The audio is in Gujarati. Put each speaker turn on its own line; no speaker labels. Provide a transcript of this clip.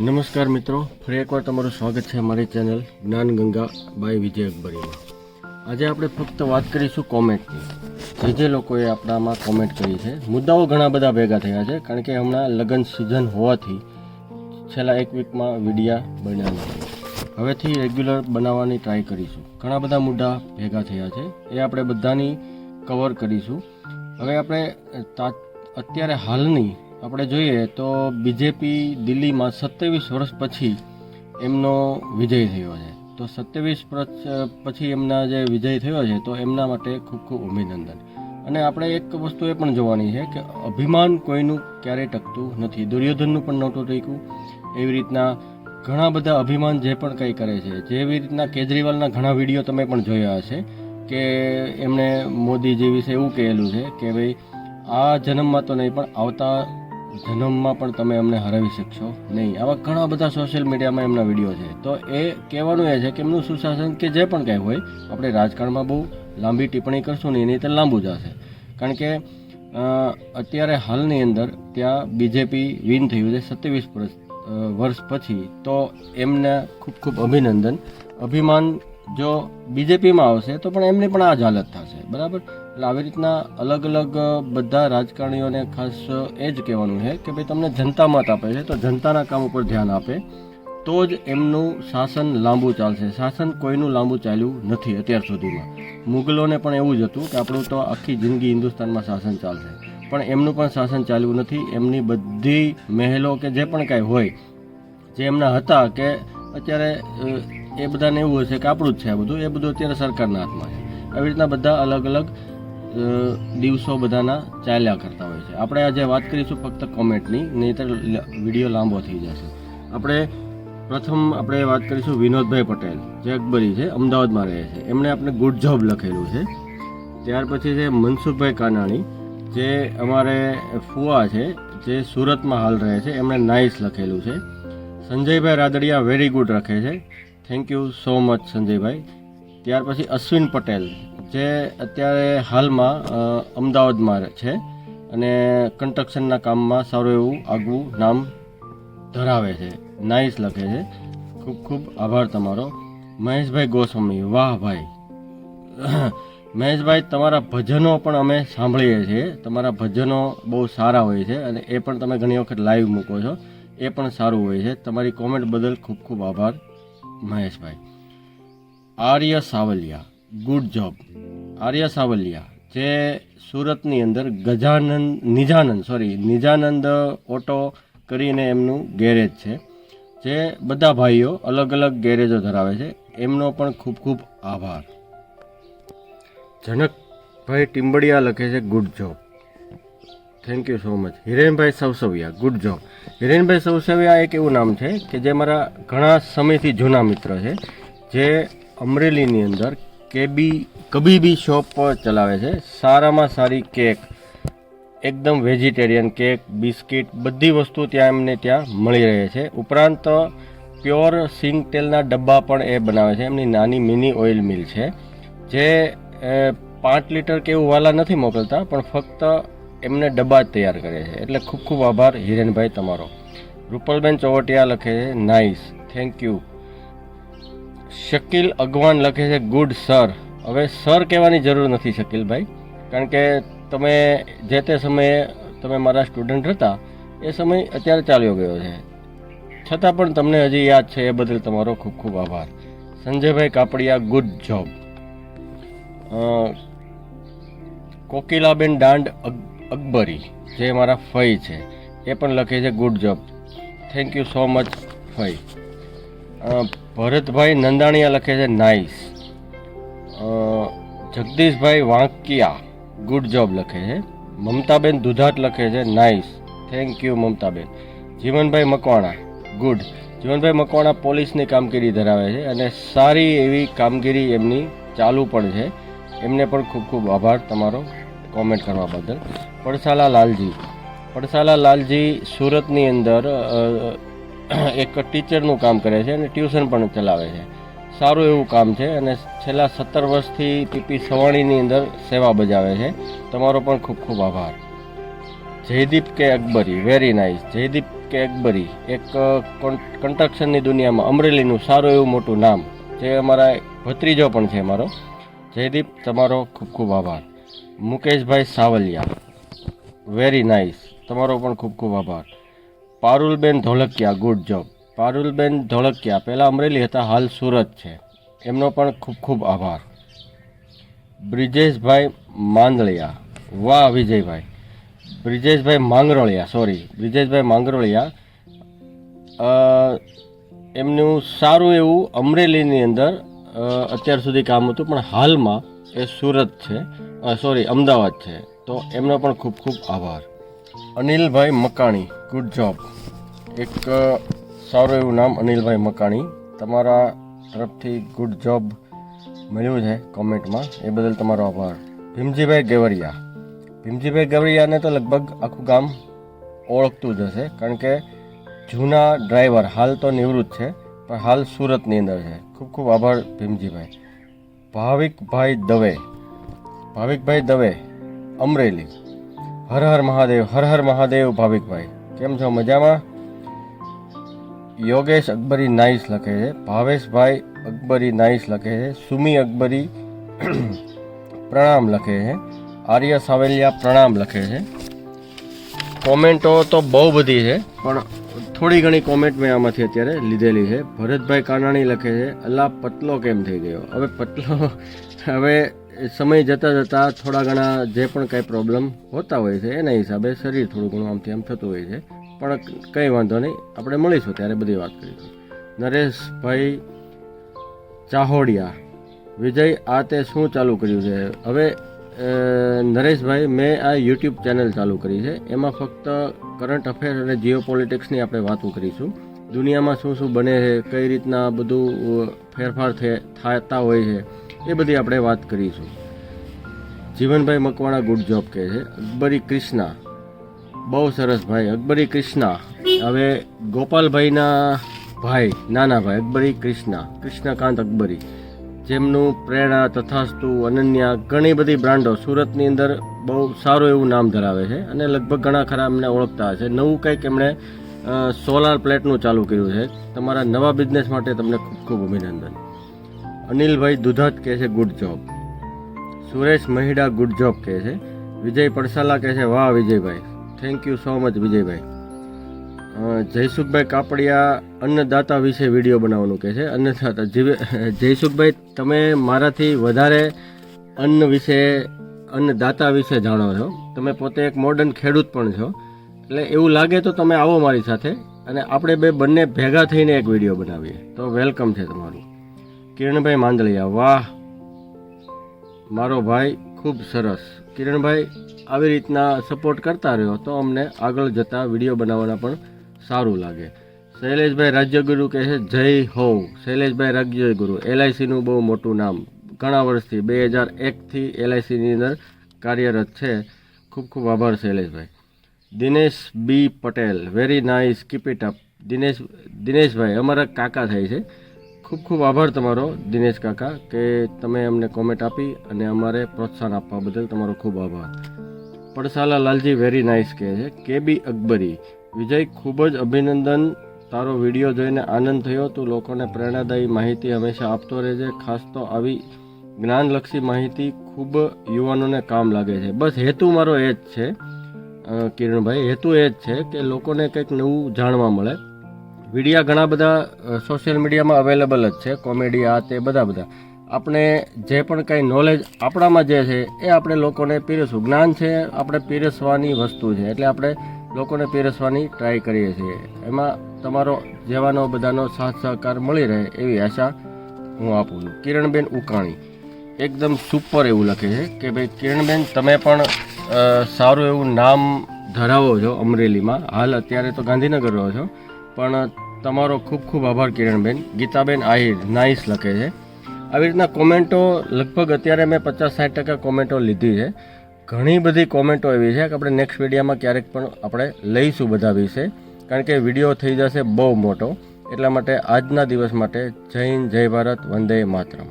નમસ્કાર મિત્રો, ફરી એકવાર તમારું સ્વાગત છે અમારી ચેનલ જ્ઞાન ગંગા બાય વિજય અકબરીમાં. આજે આપણે ફક્ત વાત કરીશું કોમેન્ટની. જે લોકોએ આપણામાં કોમેન્ટ કરી છે, મુદ્દાઓ ઘણા બધા ભેગા થયા છે, કારણ કે હમણાં લગ્ન સિઝન હોવાથી છેલ્લા એક વીકમાં વિડીયા બન્યા નથી. હવેથી રેગ્યુલર બનાવવાની ટ્રાય કરીશું. ઘણા બધા મુદ્દા ભેગા થયા છે, એ આપણે બધાની કવર કરીશું. હવે આપણે અત્યારે હાલની આપણે જોઈએ તો બીજેપી દિલ્હીમાં 27 વર્ષ પછી એમનો વિજય થયો છે. તો 27 વર્ષ પછી એમના જે વિજય થયો છે તો એમના માટે ખૂબ ખૂબ અભિનંદન. અને આપણે એક વસ્તુ એ પણ જોવાની છે કે અભિમાન કોઈનું ક્યારેય ટકતું નથી. દુર્યોધનનું પણ નહોતું ટક્યું. એવી રીતના ઘણા બધા અભિમાન જે પણ કંઈ કરે છે, જેવી રીતના કેજરીવાલના ઘણા વિડીયો તમે પણ જોયા હશે કે એમણે મોદીજી વિશે એવું કહેલું છે કે ભાઈ આ જન્મમાં તો નહીં પણ આવતા જન્મમાં પણ તમે અમને હરાવી શકશો નહીં. આવા ઘણા બધા સોશિયલ મીડિયામાં એમના વિડીયો છે. તો એ કહેવાનું એ છે કે એમનું સુશાસન કે જે પણ કંઈ હોય, આપણે રાજકારણમાં બહુ લાંબી ટિપ્પણી કરશું નહીં, નહીં તો લાંબુ જશે. કારણ કે અત્યારે હાલની અંદર ત્યાં બીજેપી વિન થયું છે 27 વર્ષ પછી. તો એમને ખૂબ ખૂબ અભિનંદન. અભિમાન જો બીજેપીમાં આવશે તો પણ એમની પણ આ જ હાલત થશે, બરાબર. એટલે આવી રીતના અલગ અલગ બધા રાજકારણીઓને ખાસ એ જ કહેવાનું છે કે ભાઈ તમને જનતા મત આપે છે તો જનતાના કામ ઉપર ધ્યાન આપે તો જ એમનું શાસન લાંબુ ચાલશે. શાસન કોઈનું લાંબુ ચાલ્યું નથી અત્યાર સુધીમાં. મુગલોને પણ એવું જ હતું કે આપણું તો આખી જિંદગી હિન્દુસ્તાનમાં શાસન ચાલશે, પણ એમનું પણ શાસન ચાલ્યું નથી. એમની બધી મહેલો કે જે પણ કાંઈ હોય જે એમના હતા કે અત્યારે એ બધાને એવું હશે કે આપણું જ છે આ બધું, એ બધું અત્યારે સરકારના હાથમાં છે. આવી રીતના બધા અલગ અલગ દિવસો બધાના ચાલ્યા કરતા હોય છે. આપણે આજે વાત કરીશું ફક્ત કોમેન્ટની, નહીંતર વિડીયો લાંબો થઈ જશે. પ્રથમ આપણે વાત કરીશું વિનોદભાઈ પટેલ, જે અકબરી છે, અમદાવાદમાં રહે છે. એમણે આપણે ગુડ જોબ લખેલું છે. ત્યાર પછી છે મનસુખભાઈ કાનાણી, જે અમારે ફુવા છે, જે સુરતમાં હાલ રહે છે. એમણે નાઇસ લખેલું છે. સંજયભાઈ રાદડિયા વેરી ગુડ લખે છે. થેન્ક યુ સો મચ સંજયભાઈ. ત્યાર પછી અશ્વિન પટેલ, જે અત્યારે હાલમાં અમદાવાદમાં છે અને કન્સ્ટ્રક્શનના કામમાં સારું એવું આગવું નામ ધરાવે છે. નાઇસ લખે છે. ખૂબ ખૂબ આભાર તમારો. મહેશભાઈ ગોસ્વામી, વાહ ભાઈ. મહેશભાઈ, તમારા ભજનો પણ અમે સાંભળીએ છીએ. તમારા ભજનો બહુ સારા હોય છે અને એ પણ તમે ઘણી વખત લાઈવ મૂકો છો, એ પણ સારું હોય છે. તમારી કોમેન્ટ બદલ ખૂબ ખૂબ આભાર મહેશભાઈ. આર્ય સાવલિયા, ગુડ જોબ. આર્ય સાવલિયા, જે સુરતની અંદર નિજાનંદ ઓટો કરીને એમનું ગેરેજ છે, જે બધા ભાઈઓ અલગ અલગ ગેરેજો ધરાવે છે. એમનો પણ ખૂબ ખૂબ આભાર. જનકભાઈ ટીમ્બડિયા લખે છે good job. Thank you so much. હિરેનભાઈ સવસવિયા, ગુડ જોબ. હિરેનભાઈ સવસવિયા એક એવું નામ છે કે જે મારા ઘણા સમયથી જૂના મિત્ર છે, જે અમરેલીની અંદર કબીબી શોપ ચલાવે છે. સારામાં સારી કેક, એકદમ વેજીટેરિયન કેક, બિસ્કિટ, બધી વસ્તુ ત્યાં એમને ત્યાં મળી રહે છે. ઉપરાંત પ્યોર સિંગ તેલના ડબ્બા પણ એ બનાવે છે. એમની નાની મિની ઓઇલ મિલ છે, જે 5 લીટર કે એવું વાલા નથી મોકલતા, પણ ફક્ત એમને ડબ્બા જ તૈયાર કરે છે. એટલે ખૂબ ખૂબ આભાર હિરેનભાઈ તમારો. રૂપલબેન ચોવટિયા લખે છે નાઇસ, થેન્ક યુ. શકીલ અગવાન લખે છે ગુડ સર. હવે સર કહેવાની જરૂર નથી શકીલભાઈ, કારણ કે તમે જે તે સમયે તમે મારા સ્ટુડન્ટ હતા, એ સમય અત્યારે ચાલ્યો ગયો છે, છતાં પણ તમને હજી યાદ છે, એ બદલ તમારો ખૂબ ખૂબ આભાર. સંજયભાઈ કાપડિયા, ગુડ જોબ. કોકિલાબેન દાંડ અકબરી, જે મારા ફઈ છે, એ પણ લખે છે good job. Thank you so much ફઈ. ભરતભાઈ નંદાણીયા લખે છે નાઇસ. જગદીશભાઈ વાંકિયા, ગુડ જોબ લખે છે. મમતાબેન દુધાત લખે છે નાઇસ. થેન્ક યુ મમતાબેન. જીવનભાઈ મકવાણા, ગુડ. જીવનભાઈ મકવાણા પોલીસની કામગીરી ધરાવે છે અને સારી એવી કામગીરી એમની ચાલુ પણ છે. એમને પણ ખૂબ ખૂબ આભાર તમારો કોમેન્ટ કરવા બદલ. પડસાલા લાલજી સુરતની અંદર એક ટીચરનું કામ કરે છે અને ટ્યુશન પણ ચલાવે છે. સારું એવું કામ છે અને છેલ્લા 17 વર્ષથી પીપી સવાણીની અંદર સેવા બજાવે છે. તમારો પણ ખૂબ ખૂબ આભાર. જયદીપ કે અકબરી, વેરી નાઇસ. જયદીપ કે અકબરી, એક કન્સ્ટ્રક્શનની દુનિયામાં અમરેલીનું સારું એવું મોટું નામ, જે અમારા ભત્રીજો પણ છે મારો. જયદીપ, તમારો ખૂબ ખૂબ આભાર. મુકેશભાઈ સાવલિયા, વેરી નાઇસ, તમારો પણ ખૂબ ખૂબ આભાર. પારુલબેન ધોળકિયા, ગુડ જોબ. પારુલબેન ધોળકિયા પહેલાં અમરેલી હતા, હાલ સુરત છે, એમનો પણ ખૂબ ખૂબ આભાર. બ્રિજેશભાઈ માંદળિયા, વાહ વિજયભાઈ. બ્રિજેશભાઈ માંગરોળિયા, એમનું સારું એવું અમરેલીની અંદર અત્યાર સુધી કામ હતું, પણ હાલમાં એ સુરત છે, અમદાવાદ છે, તો એમનો પણ ખૂબ ખૂબ આભાર. અનિલભાઈ મકાણી, ગુડ જોબ. એક સારું એવું નામ અનિલભાઈ મકાણી, તમારા તરફથી ગુડ જોબ મળ્યું છે કોમેન્ટમાં, એ બદલ તમારો આભાર. ભીમજીભાઈ ગવરિયાને તો લગભગ આખું ગામ ઓળખતું જ હશે, કારણ કે જૂના ડ્રાઈવર, હાલ તો નિવૃત્ત છે પણ હાલ સુરતની અંદર છે. ખૂબ ખૂબ આભાર ભીમજીભાઈ. ભાવિકભાઈ દવે, અમરેલી. હર હર મહાદેવ ભાવિકભાઈ, કેમ છો, મજામાં? યોગેશ અકબરી નાઈસ લખે છે. ભાવેશભાઈ અકબરી નાઈસ લખે છે. સુમી અકબરી પ્રણામ લખે છે. આર્ય સાવલિયા પ્રણામ લખે છે. કોમેન્ટો તો બહુ બધી છે, પણ થોડી ઘણી કોમેન્ટ મેં આમાંથી અત્યારે લીધેલી છે. ભરતભાઈ કાનાણી લખે છે, અલ્લા પતલો કેમ થઈ ગયો? હવે સમય જતાં થોડા ઘણા જે પણ કાંઈ પ્રોબ્લેમ હોતા હોય છે એના હિસાબે શરીર થોડું ઘણું આમથી આમ થતું હોય છે, પણ કંઈ વાંધો નહીં, આપણે મળીશું ત્યારે બધી વાત કરીશું. નરેશભાઈ ચાહોડિયા, વિજય આ તે શું ચાલુ કર્યું છે? હવે નરેશભાઈ, મેં આ યુટ્યુબ ચેનલ ચાલુ કરી છે, એમાં ફક્ત કરંટ અફેર અને જીઓ પોલિટિક્સની આપણે વાતો કરીશું. દુનિયામાં શું શું બને છે, કઈ રીતના બધું ફેરફાર થતા હોય છે, એ બધી આપણે વાત કરીશું. જીવનભાઈ મકવાણા ગુડ જોબ કહે છે. અકબરી કૃષ્ણા, બહુ સરસ ભાઈ, અકબરી કૃષ્ણા. હવે ગોપાલભાઈના ભાઈ, નાના ભાઈ અકબરી કૃષ્ણકાંત અકબરી, જેમનું પ્રેરણા, તથાસ્તુ, અનન્યા, ઘણી બધી બ્રાન્ડો સુરતની અંદર બહુ સારું એવું નામ ધરાવે છે, અને લગભગ ઘણા ખરા એમને ઓળખતા હશે. નવું કંઈક એમણે સોલાર પ્લેટનું ચાલુ કર્યું છે. તમારા નવા બિઝનેસ માટે તમને ખૂબ ખૂબ અભિનંદન. અનિલભાઈ દુધાત કહે છે good job. Suresh Mahida good job કહે છે. વિજય પડસાલા કહે છે વાહ વિજયભાઈ, થેન્ક યુ સો મચ વિજયભાઈ. જયસુખભાઈ કાપડિયા અન્નદાતા વિશે વિડીયો બનાવવાનું કહે છે. અન્નદાતા જયસુખભાઈ, તમે મારાથી વધારે અન્નદાતા વિશે જાણો છો. તમે પોતે એક મોડર્ન ખેડૂત પણ છો, એટલે એવું લાગે તો તમે આવો મારી સાથે અને આપણે બંને ભેગા થઈને એક વિડીયો બનાવીએ, તો વેલકમ છે તમારું. કિરણભાઈ માંદળિયા, વાહ મારો ભાઈ, ખૂબ સરસ. કિરણભાઈ, આવી રીતના સપોર્ટ કરતા રહ્યો તો અમને આગળ જતા વિડીયો બનાવવાના પણ સારું લાગે. શૈલેષભાઈ રાજ્યગુરુ કહે છે જય હો. શૈલેષભાઈ રાજ્યગુરુ, એલઆઈસીનું બહુ મોટું નામ, ઘણા વર્ષથી 2001થી એલઆઈસીની અંદર કાર્યરત છે. ખૂબ ખૂબ આભાર શૈલેષભાઈ. Dinesh B Patel, very nice, keep it up. દિનેશભાઈ અમારા કાકા થાય છે. ખૂબ ખૂબ આભાર તમારો દિનેશ કાકા, કે તમે અમને કોમેન્ટ આપી અને અમારે પ્રોત્સાહન આપવા બદલ તમારો ખૂબ આભાર. પડસાલા લાલજી, વેરી નાઇસ કહે છે. કેબી અકબરી, વિજય ખૂબ જ અભિનંદન, તારો વિડીયો જોઈને આનંદ થયો. તું લોકોને પ્રેરણાદાયી માહિતી હંમેશા આપતો રહેજે, ખાસ તો આવી જ્ઞાનલક્ષી માહિતી ખૂબ યુવાનોને કામ લાગે છે. બસ હેતુ મારો એ જ છે કિરણભાઈ, હેતુ એ જ છે કે લોકોને કંઈક નવું જાણવા મળે. વિડીયા ઘણા બધા સોશિયલ મીડિયામાં અવેલેબલ જ છે, કોમેડી આ તે બધા. આપણે જે પણ કંઈ નોલેજ આપણામાં જે છે એ આપણે લોકોને પીરસવું. જ્ઞાન છે આપણે પીરસવાની વસ્તુ છે, એટલે આપણે લોકોને પીરસવાની ટ્રાય કરીએ છીએ. એમાં તમારો જેવાનો બધાનો સાથ સહકાર મળી રહે એવી આશા હું આપું છું. કિરણબેન ઉકાણી એકદમ સુપર એવું લખે છે કે ભાઈ કિરણબેન, તમે પણ સારું એવું નામ ધરાવો છો અમરેલીમાં. હાલ અત્યારે તો ગાંધીનગર રહો છો, પણ તમારો ખૂબ ખૂબ આભાર કિરણબેન. ગીતાબેન આહિર નાઇસ લખે છે. આવી રીતના કોમેન્ટો લગભગ અત્યારે મેં 50-60% કોમેન્ટો લીધી છે. ઘણી બધી કોમેન્ટો એવી છે કે આપણે નેક્સ્ટ વિડીયોમાં ક્યારેક પણ આપણે લઈશું બધા વિશે, કારણ કે વિડીયો થઈ જશે બહુ મોટો. એટલા માટે આજના દિવસ માટે જય હિન્દ, જય ભારત, વંદે માતરમ.